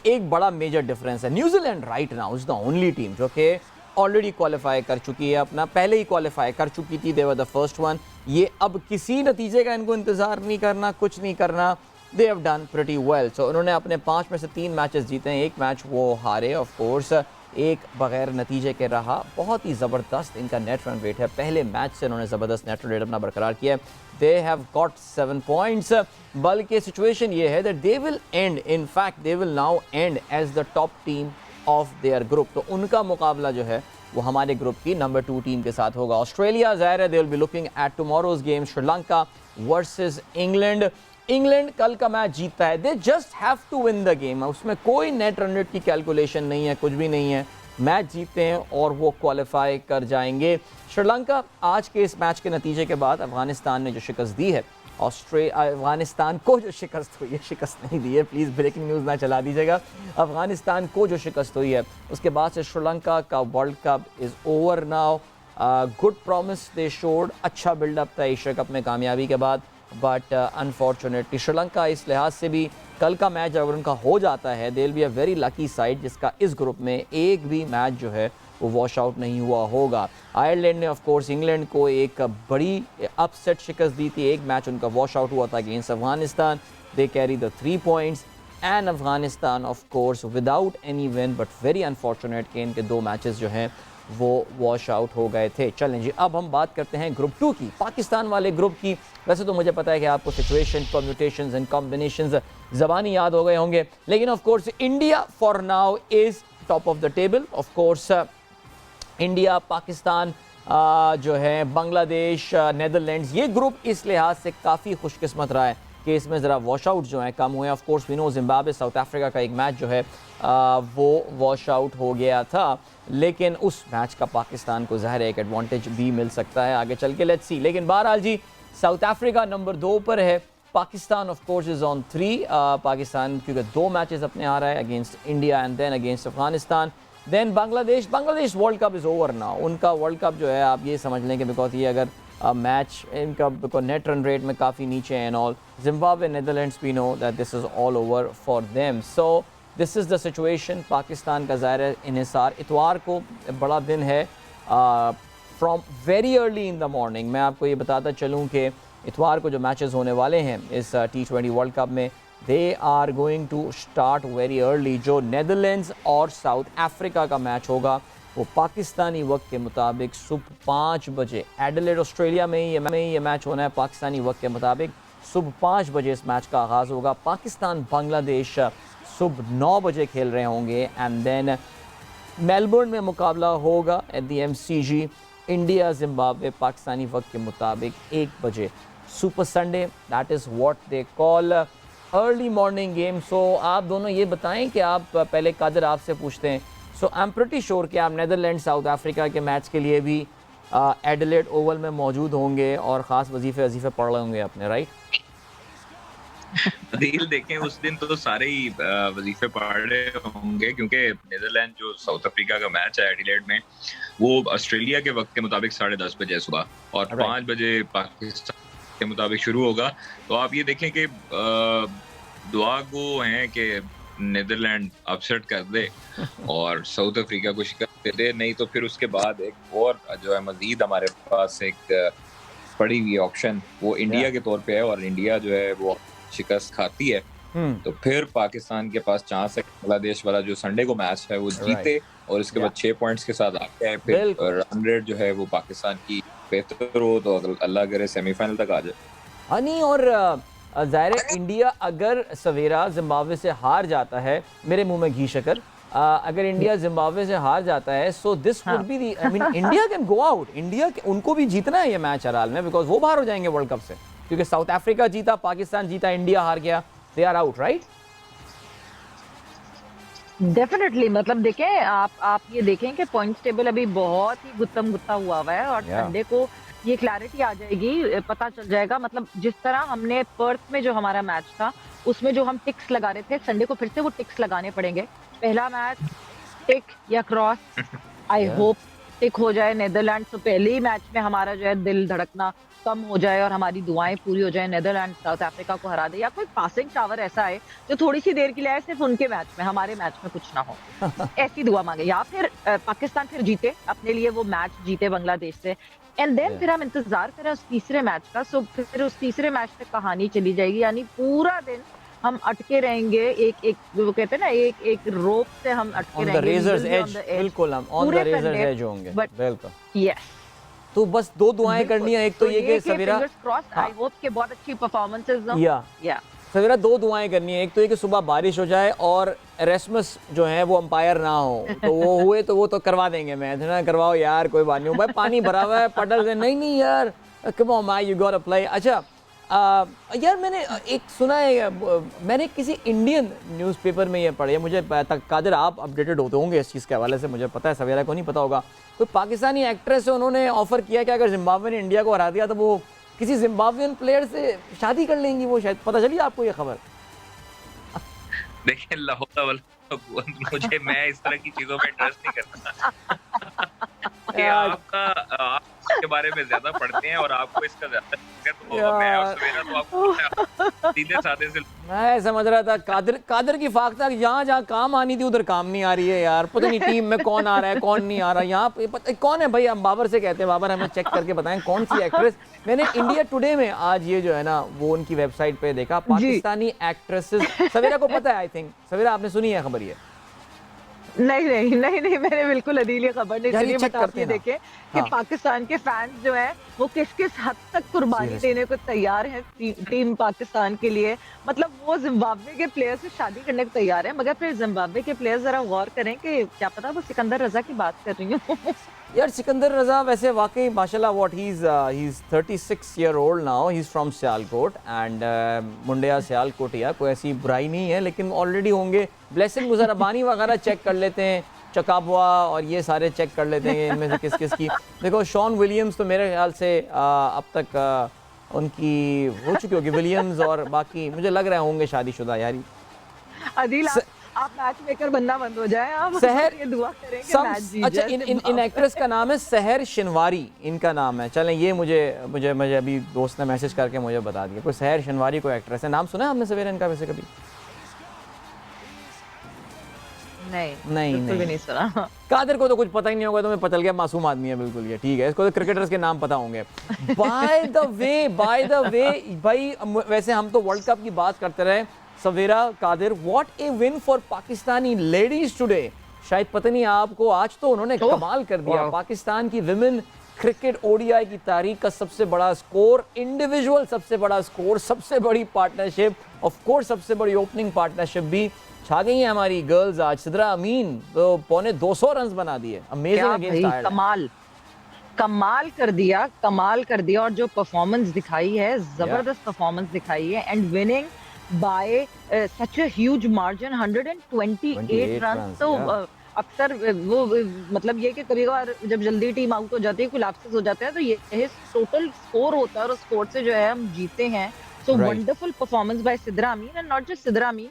एक बड़ा मेजर डिफरेंस है, New Zealand right now is the only team जो कि ऑलरेडी क्वालिफाई कर चुकी है, अपना पहले ही क्वालिफाई कर चुकी थी, दे वर द फर्स्ट वन। ये अब किसी नतीजे का इनको इंतज़ार नहीं करना, कुछ नहीं करना, they have done pretty well. So उन्होंने अपने 5 में से 3 मैचेस जीते हैं, एक मैच वो हारे ऑफ कोर्स, एक बगैर नतीजे के रहा। बहुत ही ज़बरदस्त इनका नेट रन रेट है, पहले मैच से उन्होंने ज़बरदस्त नेट रन रेट अपना बरकरार किया है। दे हैव गॉट 7 पॉइंट्स, बल्कि सिचुएशन ये है that they will end, in fact they will now end as the top team of their group. तो उनका मुकाबला जो है वो हमारे ग्रुप की नंबर 2 टीम के साथ होगा। ऑस्ट्रेलिया ज़ाहिर है they will be looking at tomorrow's game, Sri Lanka versus England. England कल का मैच जीतता है, they just have to win the game, उसमें कोई नेट रन रेट की कैलकुलेशन नहीं है, कुछ भी नहीं है, मैच जीतते हैं और वो क्वालिफाई कर जाएंगे। श्रीलंका आज के इस मैच के नतीजे के बाद अफगानिस्तान ने जो शिकस्त दी है, अफगानिस्तान को जो शिकस्त हुई है, शिकस्त नहीं दी है, प्लीज़ ब्रेकिंग न्यूज़ ना चला दीजिएगा, अफगानिस्तान को जो शिकस्त हुई है उसके बाद से श्रीलंका का world Cup is over now. Good promise they showed, अच्छा बिल्डअप था एशिया कप में कामयाबी के बाद, बट अनफॉर्चुनेटली श्रीलंका इस लिहाज से भी कल का मैच अगर उनका हो जाता है, they will be a very lucky side जिसका इस ग्रुप में एक भी मैच जो है वो वॉश आउट नहीं हुआ होगा। आयरलैंड ने ऑफ कोर्स इंग्लैंड को एक बड़ी अपसेट शिकस्त दी थी, एक मैच उनका वॉश आउट हुआ था against Afghanistan, they carry the 3 points, and Afghanistan of course without any win, but very unfortunate कि इनके 2 मैचेस जो हैं वो वॉश आउट हो गए थे। चलें जी, अब हम बात करते हैं ग्रुप 2 की, पाकिस्तान वाले ग्रुप की। वैसे तो मुझे पता है कि आपको सिचुएशन, परम्यूटेशंस एंड कॉम्बिनेशंस ज़बानी याद हो गए होंगे, लेकिन of course India for now is top of the table. Of course India, Pakistan जो है, बांग्लादेश, नेदरलैंड्स, ये ग्रुप इस लिहाज से काफ़ी खुशकिस्मत रहा है केस में ज़रा वॉश आउट जो है कम हुए। Of course we know Zimbabwe South Africa का एक मैच जो है वो वॉश आउट हो गया था, लेकिन उस मैच का पाकिस्तान को ज़ाहिर एक एडवांटेज भी मिल सकता है आगे चल के, लेट्स सी। लेकिन बहरहाल जी साउथ अफ्रीका नंबर 2 पर है, Pakistan of course is on 3। Pakistan क्योंकि 2 मैचेस अपने आ रहा है against India and then against Afghanistan, then Bangladesh World Cup is over ना। उनका वर्ल्ड कप जो है आप ये समझ लें कि बिकॉज ये अगर मैच इनका नेट रन रेट में काफ़ी नीचे है and all, Zimbabwe Netherlands we know that this is all over for them. So this is the situation. Pakistan का ज़ाहिर इन्हिसार इतवार को बड़ा दिन है from very early in the morning. मैं आपको ये बताता चलूँ कि इतवार को जो मैचेस होने वाले हैं इस T20 वर्ल्ड कप में, they are going to start very early. जो नीदरलैंड्स और साउथ अफ्रीका का मैच होगा वो पाकिस्तानी वक्त के मुताबिक सुबह 5 बजे, एडिलेड ऑस्ट्रेलिया में ही ये मैच होना है। पाकिस्तानी वक्त के मुताबिक सुबह 5 बजे इस मैच का आगाज़ होगा। पाकिस्तान बांग्लादेश सुबह 9 बजे खेल रहे होंगे एंड देन मेलबर्न में मुकाबला होगा at the MCG। India Zimbabwe Pakistani वक्त के मुताबिक 1 बजे, super Sunday, that is what they call early morning game. So आप दोनों ये बताएं कि आप पहले कादर आपसे पूछते हैं। सो आई एम प्रिटी श्योर कि आप नीदरलैंड साउथ अफ्रीका के मैच के लिए भी एडिलेड ओवल में मौजूद होंगे और ख़ास वजीफ़े पढ़ रहे होंगे अपने, राइट? डील देखें उस दिन तो सारे ही वजीफे पढ़ रहे होंगे, क्योंकि नीदरलैंड जो साउथ अफ्रीका का मैच है एडिलेड में, वो ऑस्ट्रेलिया के वक्त के मुताबिक 10:30 बजे सुबह और 5 बजे पाकिस्तान के मुताबिक शुरू होगा। तो आप ये देखें कि दुआ गो हैं कि नीदरलैंड अपसेट कर दे और साउथ अफ्रीका को शिकस्त दे दे, नहीं तो फिर उसके बाद एक और जो है मजीद हमारे पास एक पड़ी हुई ऑप्शन वो इंडिया के तौर पे है, और इंडिया जो है वो शिकस्त खाती है तो फिर पाकिस्तान के पास चांस है बांग्लादेश वाला जो संडे को मैच है वो जीते और इसके बाद 6 पॉइंट्स के साथ आगे आए। फिर रन रेट जो है वो पाकिस्तान की बेहतर हो तो अल्लाह करे सेमीफाइनल तक आ जाए। हनी और ज़ाहिर इंडिया अगर सवेरा जिम्बाब्वे से हार जाता है, मेरे मुंह में घी शकर, अगर इंडिया जिम्बाब्वे से हार जाता है so this would be the, I mean India can go out. India उनको भी जीतना है ये मैच हर हाल में, बिकॉज वो बाहर हो जाएंगे वर्ल्ड कप से, क्योंकि साउथ अफ्रीका जीता, पाकिस्तान जीता, इंडिया हार गया, they are out, right? Definitely, मतलब देखें आप ये देखें कि पॉइंट्स टेबल अभी बहुत ही गुत्ता हुआ है और संडे को ये क्लैरिटी आ जाएगी, पता चल जाएगा। मतलब जिस तरह हमने पर्थ में जो हमारा मैच था उसमें जो हम टिक्स लगा रहे थे, संडे को फिर से वो टिक्स लगाने पड़ेंगे। पहला मैच टिक या क्रॉस, आई होप टिक हो जाए नीदरलैंड, तो पहले ही मैच में हमारा जो है दिल धड़कना कम हो जाए और हमारी दुआएं पूरी हो जाए, नीदरलैंड साउथ अफ्रीका को हरा दे, या कोई पासिंग शावर ऐसा है जो थोड़ी सी देर के लिए आए, सिर्फ उनके मैच में, हमारे मैच में कुछ ना हो, ऐसी दुआ मांगे। या फिर पाकिस्तान फिर जीते, अपने लिए वो मैच जीते बांग्लादेश से, एंड देन फिर हम इंतजार करें उस तीसरे मैच का। सो फिर उस तीसरे मैच तक कहानी चली जाएगी, यानी पूरा दिन हम अटके रहेंगे, एक वो कहते हैं ना, एक रोप से हम अटके रहेंगे, रेजर्स एज, बिल्कुल हम ऑन द रेजर्स एज होंगे, बिल्कुल। यस, तो बस 2 दुआएं करनी है, एक तो ये कि सवेरा, आई होप कि बहुत अच्छी परफॉर्मेंसेस हो, या सवेरा 2 दुआएं करनी है, एक तो ये कि सुबह बारिश हो जाए और एरेस्मस जो है वो अंपायर ना हो, तो वो हुए तो वो तो करवा देंगे मैच, ना करवाओ यार कोई बात नहीं, भाई पानी भरा हुआ है पटल से, नहीं यार come on my, you got to play. अच्छा यार मैंने एक सुना है, मैंने किसी इंडियन न्यूज़पेपर में ये पढ़ा है, मुझे कादर आप अपडेटेड होते होंगे इस चीज़ के हवाले से, मुझे पता है सवेरा को नहीं पता होगा, कोई पाकिस्तानी एक्ट्रेस है, उन्होंने ऑफर किया कि अगर जिम्बाब्वे ने इंडिया को हरा दिया तो वो किसी जिम्बाब्वियन प्लेयर से शादी कर लेंगी, वो शायद, पता चली आपको ये खबर? देखिए मुझे, मैं इस तरह की चीजों में इंटरेस्ट नहीं करता कि आपके बारे में ज्यादा पढ़ते हैं और आपको इसका ज्यादा, तो मैं और सवेरा तो आपको सीधे साधे से, मैं समझ रहा था कादर की फाख्ता जहाँ जहाँ काम आनी थी उधर काम नहीं आ रही है यार, पता नहीं टीम में कौन आ रहा है कौन नहीं आ रहा है, यहाँ पे कौन है भाई, हम बाबर से कहते हैं, बाबर हमें चेक करके बताएं कौन सी एक्ट्रेस। मैंने इंडिया टुडे में आज ये जो है ना वो उनकी वेबसाइट पे देखा, पाकिस्तानी एक्ट्रेसेस, सवेरा को पता है, आई थिंक सवेरा आपने सुनी है खबर ये? नहीं, मैंने बिल्कुल अदील ये खबर नहीं सुनी, बट आप ये देखें कि पाकिस्तान के फैंस जो है वो किस हद तक कुर्बानी देने को तैयार हैं टीम पाकिस्तान के लिए। मतलब वो जिम्बाब्वे के प्लेयर से शादी करने को तैयार है, मगर फिर जिम्बाब्वे के प्लेयर जरा गौर करें कि क्या पता वो सिकंदर रजा की बात कर रही हूँ यार सिकंदर रजा वैसे वाकई माशाल्लाह what he is 36 year old now, he is from Sialkot and मुंडिया सियालकोटिया, कोई ऐसी बुराई नहीं है, लेकिन ऑलरेडी होंगे ब्लेसिंग गुजराबानी वगैरह चेक कर लेते हैं, चकाबवा और ये सारे चेक कर लेते हैं इनमें से किस किस की। देखो शॉन विलियम्स तो मेरे ख्याल से अब तक उनकी हो चुकी होगी, विलियम्स और बाकी मुझे लग रहा है होंगे शादीशुदा यारी। अदिल आप मैच मेकर बनना बंद हो जाए, आप सहर ये दुआ करें कि मैच जीत अच्छा जाए। इन एक्ट्रेस का नाम है सहर शिनवारी, इनका नाम है। चलें ये मुझे अभी दोस्त ने मैसेज करके मुझे बता दिया, कोई सहर शिनवारी कोई एक्ट्रेस है, नाम सुना है आपने सवेरे इनका वैसे कभी? नहीं बिल्कुल भी नहीं सुना। कादिर को तो कुछ पता ही नहीं होगा, तुम्हें पता चल गया, मासूम आदमी है बिल्कुल ये, ठीक है, इसको तो क्रिकेटर्स के नाम पता होंगे। बाय द वे भाई वैसे हम तो वर्ल्ड कप की बात करते रहे, Savera Qadir what a win for Pakistani ladies today. शायद पता नहीं आपको, आज तो उन्होंने कमाल कर दिया। पाकिस्तान की विमेन क्रिकेट ओडीआई की तारीख का सबसे बड़ा स्कोर, इंडिविजुअल सबसे बड़ा स्कोर, सबसे बड़ी पार्टनरशिप, ऑफ कोर्स सबसे बड़ी ओपनिंग पार्टनरशिप भी छा गई है हमारी गर्ल्स। आज सिद्रा अमीन तो पौने 200 रन बना दिए, अमेजिंग अगेंस्ट आयरलैंड। कमाल कर दिया और जो परफॉर्मेंस दिखाई है, जबरदस्त परफॉर्मेंस दिखाई है and winning bye such a huge margin 128 run. तो अक्सर वो मतलब ये कि कभी कभार जब जल्दी टीम आउट हो जाती है, कोलैप्सेस हो जाते हैं, तो ये टोटल स्कोर होता है और स्कोर से जो है हम जीते हैं। So wonderful performance by Sidra Amin and not just Sidra अमीन,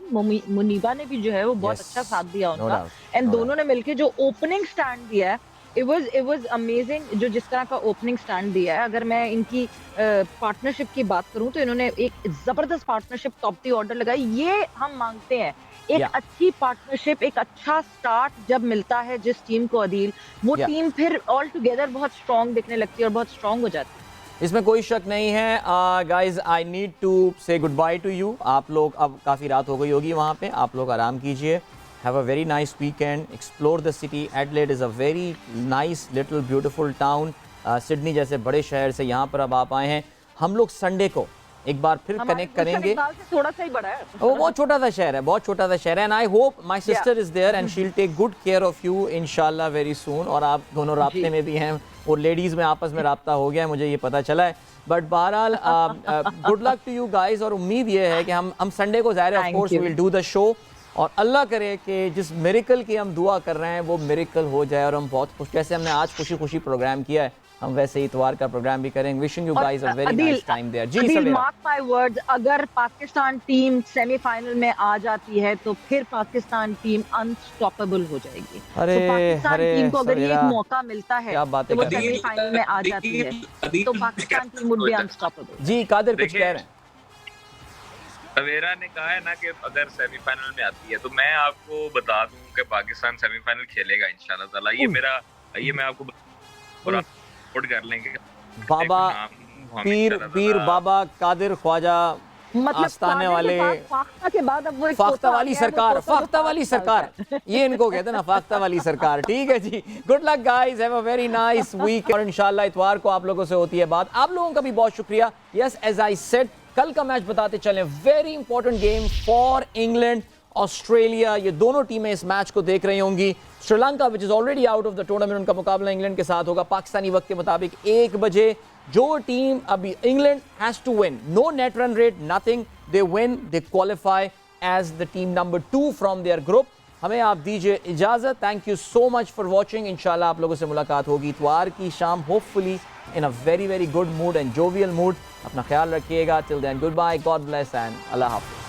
मुनीबा ने भी जो है वो बहुत अच्छा साथ दिया उनका एंड दोनों ने मिलके जो ओपनिंग स्टैंड दिया है, it was amazing। जो जिस तरह का ओपनिंग स्टैंड दिया है, अगर मैं इनकी पार्टनरशिप की बात करूं तो इन्होंने एक जबरदस्त पार्टनरशिप टॉप दी ऑर्डर लगाई। ये हम मांगते हैं, एक अच्छी पार्टनरशिप, एक अच्छा स्टार्ट जब मिलता है जिस टीम को अदील, वो टीम फिर ऑल टुगेदर बहुत स्ट्रॉन्ग दिखने लगती है और बहुत स्ट्रॉन्ग हो जाती है। इसमें कोई शक नहीं है। गाइज आई नीड टू से गुड बाय टू यू। आप लोग, अब काफ़ी रात हो गई होगी वहाँ पे, आप लोग आराम कीजिए। Have a very nice weekend, explore the city. Adelaide is a very nice little beautiful town. Sydney जैसे बड़े शहर से यहाँ पर अब आप आए हैं। हम लोग संडे को एक बार फिर कनेक्ट करेंगे। थोड़ा सा ही बड़ा है, वो बहुत छोटा सा शहर है, बहुत छोटा सा शहर है। And I hope my sister is there and she will take good care of you इंशाल्लाह वेरी सून। और आप दोनों राब्ते में भी हैं और लेडीज़ में आपस में राब्ता हो गया है, मुझे ये पता चला है। बट बहरहाल good luck to you guys. और उम्मीद ये है कि हम संडे को ज़ाहिर है of course we will do the show, और अल्लाह करे कि जिस मिरेकल की हम दुआ कर रहे हैं वो मिरेकल हो जाए और हम बहुत खुश, जैसे हमने आज खुशी खुशी प्रोग्राम किया है, हम वैसे ही इतवार का प्रोग्राम भी करेंगे। Wishing you guys a very nice time there. जी सवेरा, मार्क माय वर्ड्स, अगर पाकिस्तान टीम सेमीफाइनल में आ जाती है तो फिर पाकिस्तान टीम अनस्टॉपेबल हो जाएगी। अरे तो पाकिस्तान टीम को अगर ये एक मौका मिलता है क्या बातें तो वो कर रहे हैं। सेमीफाइनल में आ जाती है तो Pakistan team would be unstoppable. जी कादिर कुछ कह रहे हैं? सवेरा ने कहा है ना कि अगर सेमीफाइनल में आती है तो मैं आपको बता दूं कि पाकिस्तान सेमीफाइनल खेलेगा इंशाल्लाह ताला। ये मैं आपको पूरा सपोर्ट कर लेंगे। बाबा पीर बाबा कादिर ख्वाजा आस्ताने वाले फाख्ता के बाद अब वो फाख्ता वाली सरकार, फाख्ता वाली सरकार, ये इनको कहते हैं ना, फाख्ता वाली सरकार। ठीक है जी, good luck guys, have a very nice week. और इंशाल्लाह इतवार को आप लोगों से होती है बात। आप लोगों का भी बहुत शुक्रिया। यस, एज आई सेड, कल का मैच बताते चलें, very important game for England Australia. ये दोनों टीमें इस मैच को देख रही होंगी। Sri Lanka which is already out of the tournament, उनका मुकाबला इंग्लैंड के साथ होगा पाकिस्तानी वक्त के मुताबिक 1 बजे। जो टीम अभी, England has to win, no net run rate, nothing, they win, they qualify as the team number 2 from their group. हमें आप दीजिए इजाजत। Thank you so much for watching. इंशाल्लाह आप लोगों से मुलाकात होगी इतवार की शाम, hopefully in a very very good mood and jovial mood. अपना ख्याल रखिएगा। Till then goodbye, god bless and अल्लाह हाफिज़।